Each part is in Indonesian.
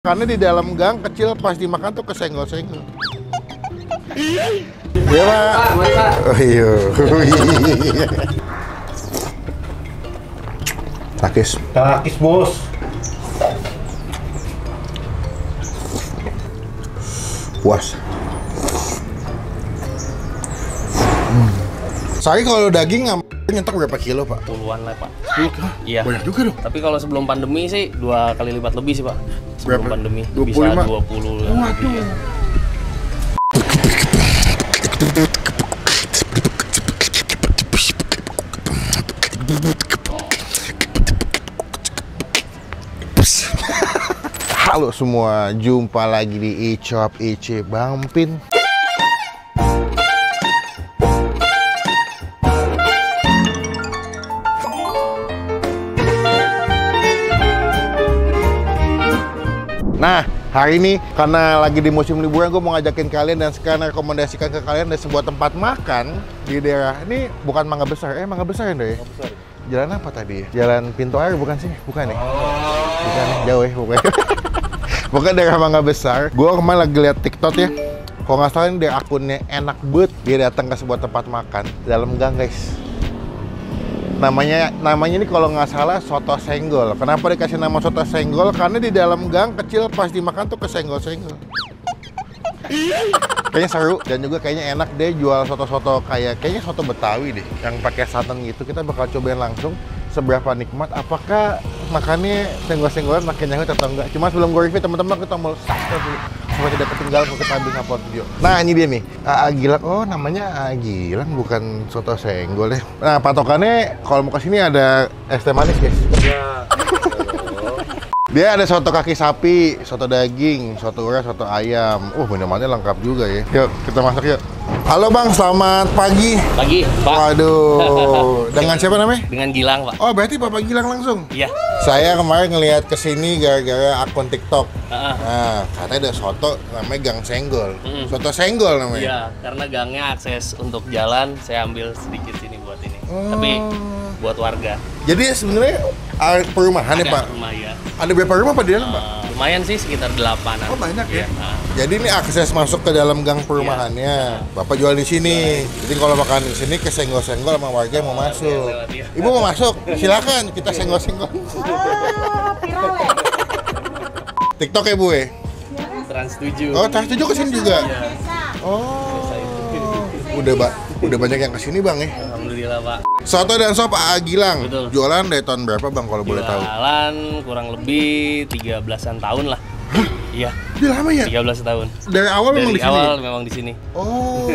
Karena di dalam gang kecil pas dimakan tuh kesenggol-senggol. Iya Pak. Oh iya. Takis. Takis bos. Puas. Saya kalau daging nyetok berapa kilo Pak? Puluhan lah Pak. Iya. Banyak juga dong. Tapi kalau sebelum pandemi sih 2 kali lipat lebih sih Pak. Sebelum Berapa? pandemi 25? bisa 20 lebih ya. Halo semua, jumpa lagi di Icop IC Bang Pin. Nah, hari ini karena lagi di musim liburan, gue mau ngajakin kalian dan sekarang rekomendasikan ke kalian ada sebuah tempat makan di daerah ini. Bukan Mangga Besar, Mangga Besar ya Ndoy? Mangga Besar. Jalan apa tadi ya? Jalan Pintu Air bukan sih? Bukan ya? Bukan, jauh ya pokoknya. Pokoknya daerah Mangga Besar. Gue kemarin lagi liat TikTok ya. Kalau nggak salah ini dari akunnya Enak Bet. Dia datang ke sebuah tempat makan dalam gang guys. Namanya ini kalau nggak salah soto senggol. Kenapa dikasih nama soto senggol? Karena di dalam gang kecil pas dimakan tuh kesenggol-senggol. Kayaknya seru dan juga kayaknya enak deh jual soto-soto kayaknya soto Betawi deh yang pakai santan gitu. Kita bakal cobain langsung seberapa nikmat. Apakah makannya senggol-senggolan makin nyaut atau enggak? Cuma sebelum gue review teman-teman kita mau subscribe dulu supaya tidak ketinggalan kalau kita habis upload video. Nah ini dia nih, AA Gilang. Oh namanya AA Gilang bukan soto senggol deh. Nah patokannya kalau mau kesini ada es teh manis guys. Ya. Dia ada soto kaki sapi, soto daging, soto urat, soto ayam. Minumannya lengkap juga ya. Yuk kita masak yuk. Halo Bang, selamat pagi. Pagi Pak. Waduh, dengan siapa namanya? Dengan Gilang Pak. Oh berarti Bapak Gilang langsung? Iya. Saya kemarin ngelihat kesini gara-gara akun TikTok. Heeh. Nah, katanya ada soto namanya Gang Senggol. Soto Senggol namanya. Iya, karena gangnya akses untuk jalan, saya ambil sedikit sini buat ini. Tapi buat warga. Jadi sebenarnya perumahan ya Pak? Rumah ya. Ada berapa rumah Pak di dalam Pak? Lumayan sih sekitar 8-an. Oh banyak ya? Iya. Jadi ini akses masuk ke dalam gang perumahannya. Bapak jual di sini. Jadi kalau makan di sini kesenggol-senggol sama warga yang mau masuk. lewat, iya. Ibu mau masuk? Silakan kita senggol-senggol. TikTok ya Bu ya? Trans 7. Oh, Trans 7 kesini juga? Iya. Oh, udah banyak yang kesini Bang ya? Alhamdulillah Pak. Soto dan sop AA Gilang. Betul. Jualan dari tahun berapa Bang kalau boleh tahu? Jualan kurang lebih 13-an tahun lah. Iya, Udah lama ya? 13 tahun. Dari awal memang di Dari sini? awal memang di sini. Oh,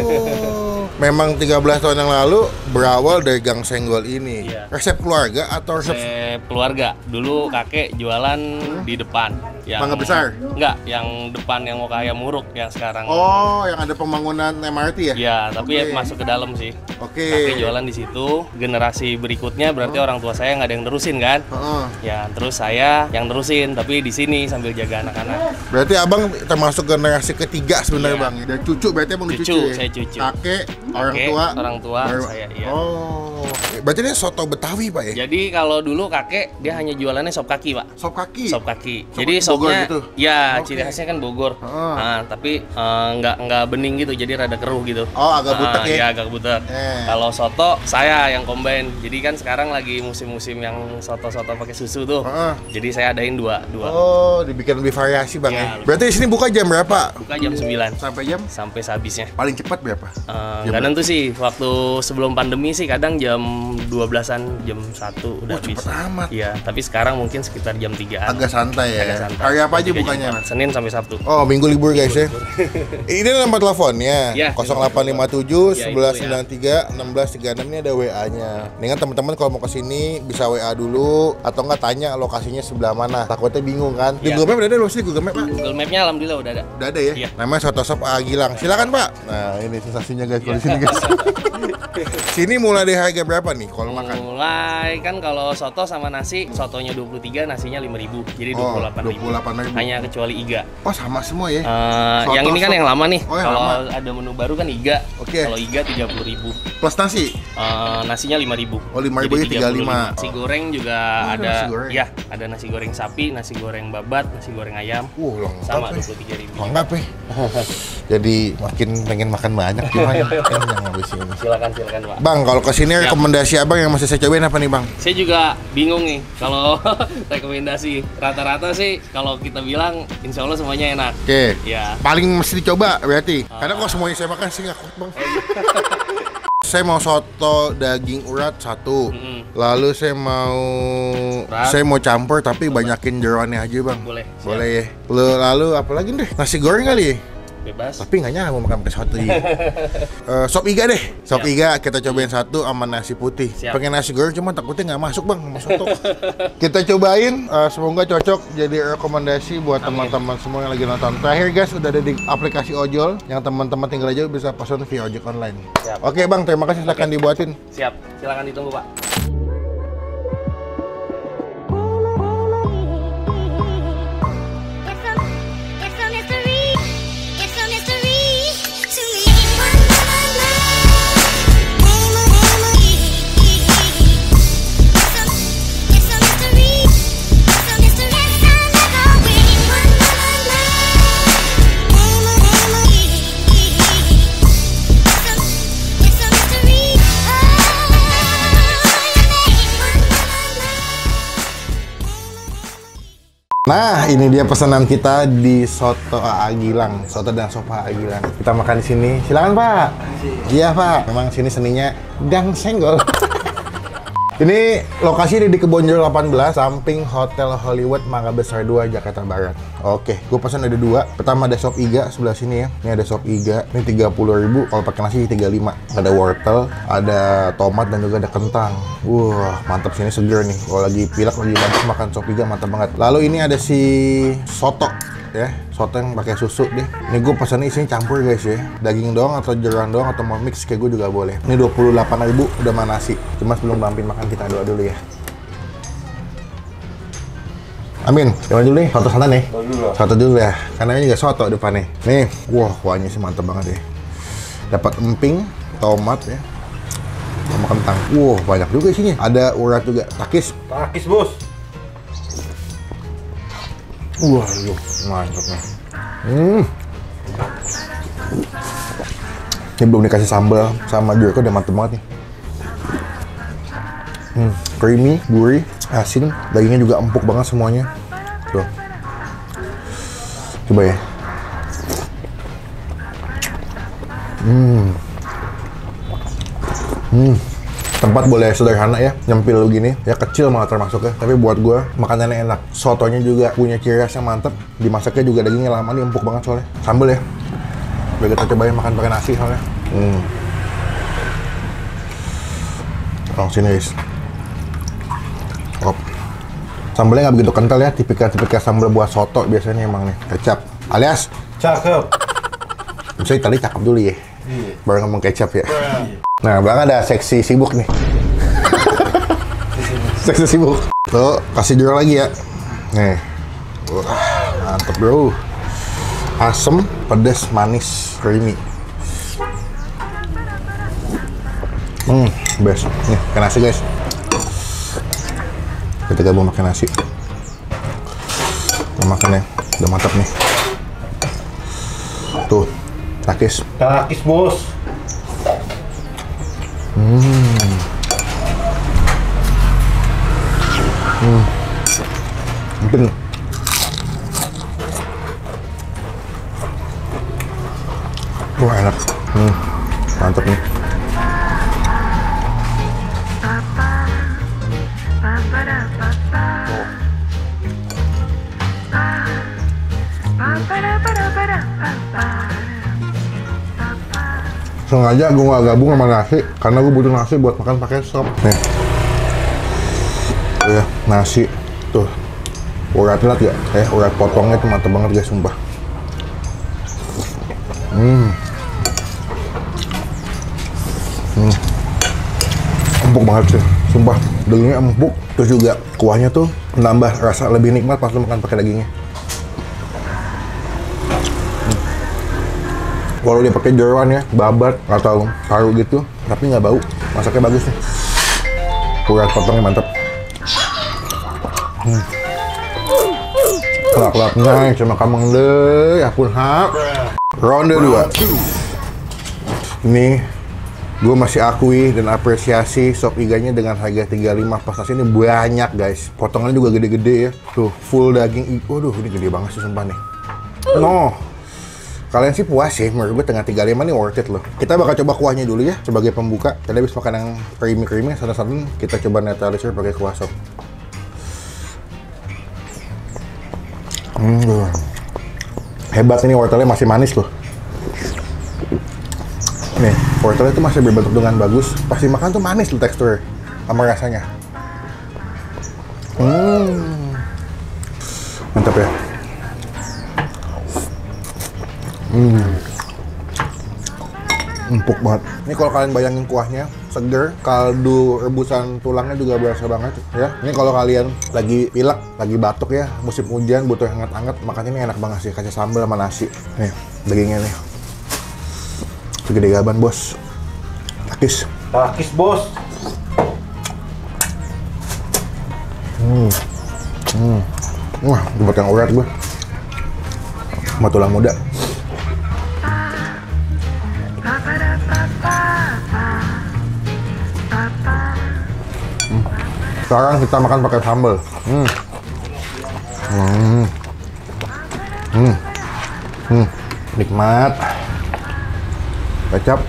memang 13 tahun yang lalu berawal dari Gang Senggol ini. Iya. Resep keluarga atau resep Resep keluarga. Dulu kakek jualan di depan. Mangga Besar? Enggak, yang depan yang mau kayak Muruk yang sekarang. Oh, yang ada pembangunan MRT ya? Ya, tapi Oke. masuk ke dalam sih. Oke. Kakek jualan di situ. Generasi berikutnya berarti orang tua saya nggak ada yang nerusin kan? Heeh. Ya, terus saya yang nerusin tapi di sini sambil jaga anak-anak. Berarti abang termasuk generasi ketiga sebenarnya Iya. Bang. Dan cucu berarti abang Cucu, cucu ya? saya cucu. Kakek, Kakek, orang tua, saya, iya. Oh, berarti ini soto Betawi Pak ya? Jadi kalau dulu kakek dia hanya jualannya sop kaki, Pak. Sop kaki? Sop kaki. Sop Jadi kaki Bogor sopnya gitu? ya Oke. ciri khasnya kan Bogor. Heeh. Nah, tapi nggak bening gitu, jadi rada keruh gitu. Oh, agak butek ya? Iya, agak butek. Kalau soto saya yang combine. Jadi kan sekarang lagi musim-musim yang soto-soto pakai susu tuh. Heeh. Jadi saya adain dua. Oh, dibikin lebih variasi Bang Iya, ya? Berarti di sini buka jam berapa? Buka jam 9 Sampai jam? sampai sehabisnya. Paling cepat berapa? Nggak nentu sih. Waktu sebelum pandemi sih kadang jam 12-an, jam 1 udah cepet habis. amat. Iya, tapi sekarang mungkin sekitar jam 3-an. Agak santai ya? Agak santai. Hari apa aja Jam 3, bukanya? jam 4. Senin sampai Sabtu. Oh, minggu libur guys ya? Ini nomor teleponnya? Iya. 0857 Ya, 1193 1636 ini ada WA-nya. Dengan teman-teman kalau mau kesini bisa WA dulu atau nggak tanya lokasinya sebelah mana. Takutnya bingung kan? Di Iya. Google Map udah ada loh sih Google Map Pak? Google Map-nya alhamdulillah udah ada. Udah ada ya? Iya. Namanya Soto Sop AA Gilang. Silakan Pak. Nah ini sensasinya guys kalau di sini guys. Sini mulai dari harga berapa nih kalau makan? Mulai kan kalau soto sama nasi, sotonya 23, nasinya 5.000. Jadi 28.000. 28.000. Hanya kecuali iga. Oh, sama semua ya? Yang ini kan yang lama nih. Oh, yang kalau lama. ada menu baru kan iga. Oke. Kalau iga 30.000. Plus nasi? Nasinya 5.000. Oh, 5.000 ya 35. Nasi goreng juga ada ada. nasi goreng. Ya, ada nasi goreng sapi, nasi goreng babat, nasi goreng ayam. Lengkap Sama ya. 23.000. Lengkap ya. Jadi makin pengen makan banyak gimana? Kenyang habis ini. Silakan Pak. Bang, kalau kesini rekomendasi abang yang masih saya cobain apa nih bang? Saya juga bingung nih kalau rekomendasi. Rata-rata sih kalau kita bilang insya Allah semuanya enak. Oke. Ya. Paling mesti dicoba berarti. Karena kalau semuanya saya makan sih nggak kuat bang. Saya mau soto daging urat 1. Lalu saya mau campur tapi banyakin jeroannya aja bang. Boleh. Siap. Boleh ya. Lalu apa lagi deh? Nasi goreng kali ya? Bebas. Tapi nggak nyamuk makan pakai soto ya. Sop iga deh. Sop Siap. iga kita cobain 1 sama nasi putih. Siap. Pengen nasi goreng cuma takutnya nggak masuk bang sama soto. Kita cobain. Semoga cocok jadi rekomendasi buat teman-teman semua yang lagi nonton. Terakhir guys udah ada di aplikasi ojol yang teman-teman tinggal aja bisa pesan via ojek online. Siap. Oke bang, terima kasih silakan dibuatin. Siap. Silakan ditunggu Pak. Nah, ini dia pesanan kita di Soto AA Gilang, Soto dan Sopa AA Gilang. Kita makan di sini. Silakan, Pak. Iya, Pak. Memang sini seninya gang senggol. Ini lokasi di Kebonjeruk 18, samping Hotel Hollywood Mangga Besar 2, Jakarta Barat. Oke, gue pesan ada 2. Pertama ada sop iga sebelah sini ya. Ini ada sop iga, ini 30.000. Kalau pakai nasi 35. Ada wortel, ada tomat dan juga ada kentang. Wah, mantap sini seger nih. Kalau lagi pilek lagi bagus makan sop iga mantap banget. Lalu ini ada si soto ya, soto yang pakai susu deh. Ini gue pesannya isinya campur guys ya. Daging doang atau jeroan doang atau mau mix kayak gue juga boleh. Ini 28.000 udah sama nasi. Cuma sebelum Bampin makan kita doa dulu ya. Amin. Coba dulu nih, soto santan nih. Soto dulu ya. Karena ini juga soto depannya. Nih, wah kuahnya sih mantap banget ya. Dapat emping, tomat ya. Sama kentang. Wah, banyak juga isinya. Ada urat juga. Takis. Takis, Bos. Wah, mantap nih. Ini belum dikasih sambal sama jeruk udah mantep banget nih. Creamy, gurih, asin, dagingnya juga empuk banget semuanya. Tuh. Coba ya. Tempat boleh sederhana ya, nyempil begini, ya kecil malah termasuk ya. Tapi buat gua makanannya enak. Sotonya juga punya ciri khas yang mantep. Dimasaknya juga dagingnya lama nih, empuk banget soalnya. Sambal ya. Biar kita cobain makan pakai nasi soalnya. Oh, sini guys. Hop. Sambalnya nggak begitu kental ya, tipikal sambal buat soto biasanya emang nih. Kecap, alias Cakep. misalnya tadi cakep dulu ya. Baru ngomong kecap ya. Nah, belakang ada seksi sibuk nih. Seksi sibuk. Tuh, kasih jeruk lagi ya. Nih. Wah, mantep bro. Asem, pedas, manis, creamy. Best. Nih, pakai nasi guys. Kita gabung pakai nasi. Kita makan ya. Udah mantap nih. Tuh, takis. Takis, Bos. Mungkin wah enak. Mantap nih. Sengaja gue gak gabung sama nasi karena gue butuh nasi buat makan pakai sop. Nih. Tuh ya, nasi. Tuh. Urat liat ya? Urat potongnya tuh mantep banget guys, sumpah. Empuk banget sih, sumpah. Dagingnya empuk, terus juga kuahnya tuh nambah rasa lebih nikmat pas lu makan pakai dagingnya. Walau dia pakai jeroan ya, babat atau paru gitu, tapi nggak bau. Masaknya bagus nih. Urat potongnya mantap. Kelak-kelaknya cuma kameng deh, ya pun hap. Ronde 2. Ini gue masih akui dan apresiasi sop iganya dengan harga 35 pas nasi ini banyak guys. Potongannya juga gede-gede ya. Tuh, full daging. Waduh, ini gede banget sih sumpah nih. No. Kalian sih puas sih, menurut gue tengah 35 nih worth it loh. Kita bakal coba kuahnya dulu ya, sebagai pembuka. Tadi habis makan yang creamy-creamy, satu-satu kita coba neutralizer pakai kuah sop. Hebat ini wortelnya masih manis loh. Nih, wortelnya tuh masih berbentuk dengan bagus. Pas dimakan tuh manis loh tekstur sama rasanya. Mantap ya. Empuk banget. Ini kalau kalian bayangin kuahnya seger, kaldu rebusan tulangnya juga berasa banget ya. Ini kalau kalian lagi pilek, lagi batuk ya, musim hujan butuh hangat-hangat, makan ini enak banget sih, kasih sambal sama nasi. Nih, dagingnya nih. Segede gaban, bos. Takis. Takis, bos. Wah, buat yang urat gue. Sama tulang muda. Sekarang kita makan pakai sambal. Nikmat. Kecap.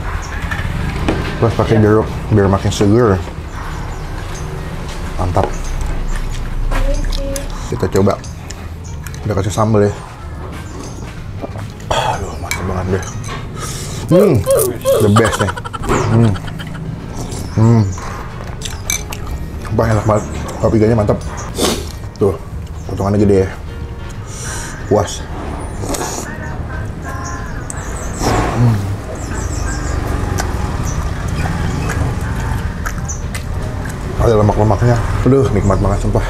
Terus pakai jeruk biar makin seger. Mantap. Kita coba. Udah kasih sambal ya. Aduh, mantap banget deh. The best nih. Enak banget. Kalau iganya mantap. Tuh, potongannya gede ya. Puas. Ada lemak-lemaknya. Aduh, nikmat banget sumpah.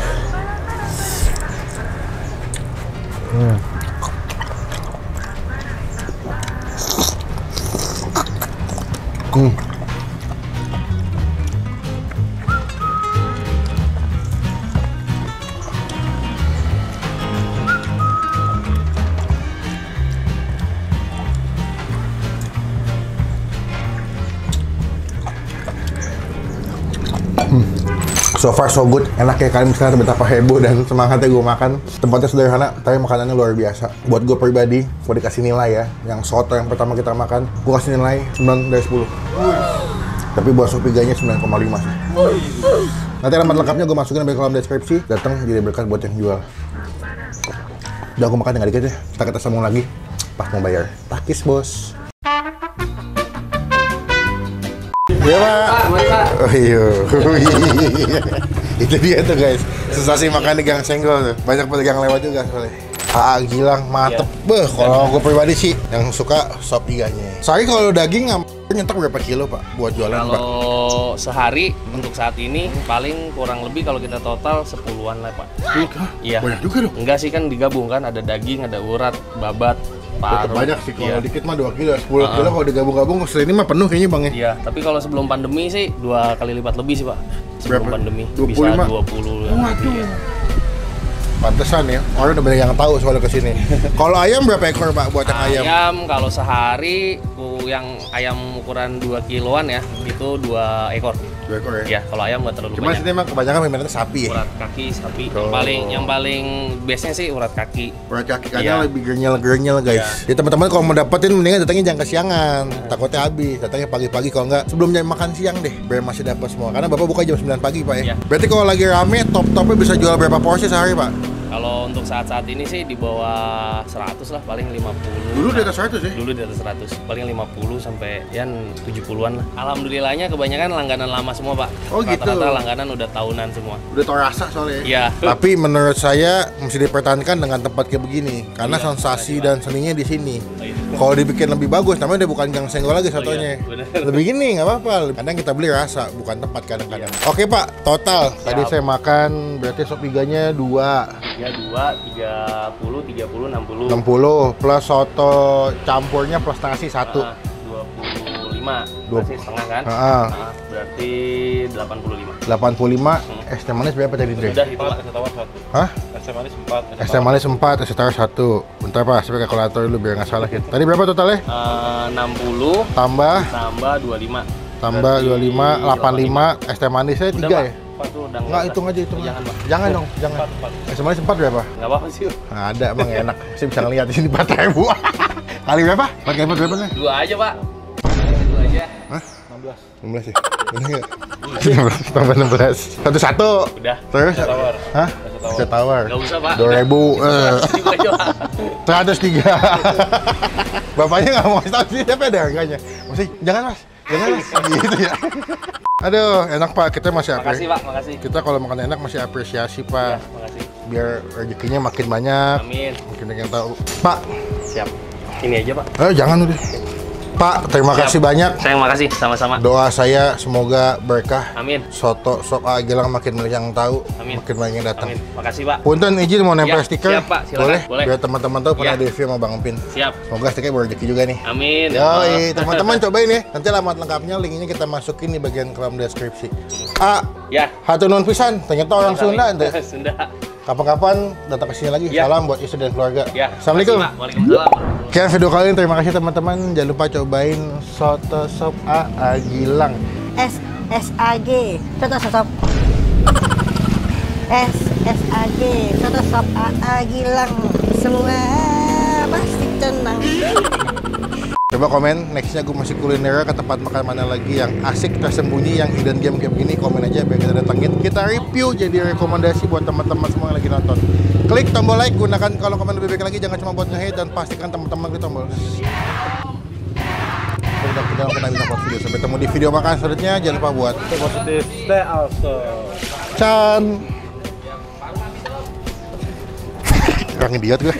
So far so good, enak ya. Kalian bisa lihat betapa heboh dan semangatnya gue makan. Tempatnya sederhana, tapi makanannya luar biasa. Buat gue pribadi, gue dikasih nilai ya. Yang soto yang pertama kita makan, gue kasih nilai 9 dari 10. Tapi buat sop iganya 9,5 sih. Nanti alamat lengkapnya gue masukin di kolom deskripsi. Datang jadi berkat buat yang jual. Udah aku makan tinggal dikit ya. Kita sambung lagi pas mau bayar. Takis, bos. Iya, Pak. Oh iya. Itu dia tuh guys. Sensasi makan di Gang Senggol tuh. Banyak pedagang lewat juga soalnya. Gilang, mantep. Beuh, kalau gue pribadi sih yang suka sop iganya. Sehari kalau daging nyetok berapa kilo, Pak? Buat jualan, Pak? Kalau sehari untuk saat ini paling kurang lebih kalau kita total 10-an lah, Pak. Iya. Banyak juga dong. Enggak sih, kan digabung kan, ada daging, ada urat, babat, paru. Banyak sih, kalau dikit mah 2 kilo, 10 kilo kalau digabung-gabung ini mah penuh kayaknya Bang ya? Iya, tapi kalau sebelum pandemi sih 2 kali lipat lebih sih, Pak. Sebelum Berapa? pandemi 25? bisa 20 ya. Iya. Pantesan ya, orang udah banyak yang tahu soal kesini. Kalau ayam berapa ekor, Pak, buat yang ayam? Ayam kalau sehari yang ayam ukuran 2 kiloan ya, itu 2 ekor. 2 ekor ya? Iya, kalau ayam nggak terlalu Cuma banyak. sini emang kebanyakan peminatnya sapi ya? Urat kaki sapi. Oh. Yang paling base-nya sih urat kaki. Urat kaki karena Iya. lebih gernyel-gernyel guys. Jadi teman-teman kalau mau dapetin mendingan datangnya jangan kesiangan. Takutnya habis. Datangnya pagi-pagi, kalau enggak sebelum jam makan siang deh. Biar masih dapat semua. Karena Bapak buka jam 9 pagi, Pak ya. Iya. Berarti kalau lagi rame, top-topnya bisa jual berapa porsi sehari, Pak? Kalau untuk saat-saat ini sih di bawah 100 lah, paling 50. Dulu di atas 100 ya? Dulu di atas 100, paling 50 sampai ya 70-an lah. Alhamdulillahnya kebanyakan langganan lama semua, Pak. Oh, gitu. Rata-rata langganan udah tahunan semua. Udah tau rasa soalnya. Iya. Tapi menurut saya mesti dipertahankan dengan tempat kayak begini. Karena Iya, sensasi dan seninya di sini. Kalau dibikin lebih bagus, namanya udah bukan gang senggol lagi sotonya. bener. Lebih gini nggak apa-apa. Kadang kita beli rasa, bukan tempat kadang-kadang. Oke Pak, total. Tadi saya makan berarti sop iganya 2. 32, 30, 30, 60. 60 plus soto campurnya plus nasi 1. 25. Masih setengah kan? Berarti 85. 85. Es teh manis berapa tadi, Dre? Sudah itu, Pak. Es tawar 1. Hah? Es teh manis 4. Es teh manis 4, es tawar 1. Bentar Pak, saya pakai kalkulator dulu biar nggak salah. Tadi berapa totalnya? 60 Tambah 25. tambah 25, 85, es teh manisnya 3 ya? Pak, tuh udah Enggak, hitung aja, hitung. Jangan, Pak. Jangan dong, jangan. Es teh manis 4 berapa? Enggak apa-apa sih. Nah, ada, emang enak. Saya bisa ngeliat di sini 4.000. Kali berapa? 4 berapa nih? 2 aja, Pak. 2 aja. Hah? 16 ya? Bener nggak? 16, tambah 16. 1-1. Udah. Terus? Es tawar. Hah? Es tawar. Enggak usah, Pak. 2.000. Itu aja, Pak. 103. Bapaknya nggak mau kasih tahu sih, tapi ada harganya. Masih, jangan mas, jangan mas. Gitu ya. Aduh, enak Pak. Kita masih Makasih, Pak. Makasih. Kita kalau makan enak masih apresiasi Pak. Ya, makasih. Biar rezekinya makin banyak. Amin. Makin banyak yang tahu. Pak, Siap. Ini aja, Pak. jangan udah. Pak, terima kasih banyak. Sayang makasih sama-sama. Doa saya semoga berkah. Amin. Soto sop Gilang makin banyak yang tahu, Amin. makin banyak yang datang. Amin. Makasih, Pak. Punten izin mau nempel Ya, stiker. siap, Pak. Silakan. Boleh. Biar teman-teman tahu pernah Ya. di review sama Bang Empin. Siap. Semoga stikernya berrezeki juga nih. Amin. ya Allah. Yoi, teman-teman cobain ya. Nanti alamat lengkapnya linknya kita masukin di bagian kolom deskripsi. Ya. Hatur nuhun pisan. Ternyata orang Sunda ente. Sunda. Kapan-kapan datang ke sini lagi. Ya. Salam buat istri dan keluarga. Ya. Assalamualaikum. Makasih, Pak. Waalaikumsalam. Sekian video kali ini, terima kasih teman-teman. Jangan lupa cobain soto sop Gilang. SSAG Soto Sop SSAG Soto Sop Gilang, semua pasti tenang. Coba komen, nextnya gue masih kuliner ke tempat makan mana lagi yang asik, tersembunyi, yang hidden game kayak begini. Komen aja biar kita datengin, kita review jadi rekomendasi buat teman-teman semua yang lagi nonton. Klik tombol like, gunakan kalau komen lebih baik lagi, jangan cuma buat nge-hate, dan pastikan teman-teman klik tombol udah kita kena bintang buat video. Sampai ketemu di video makan selanjutnya. Jangan lupa buat Stay positif, stay awesome. Chan. Orang idiot gue.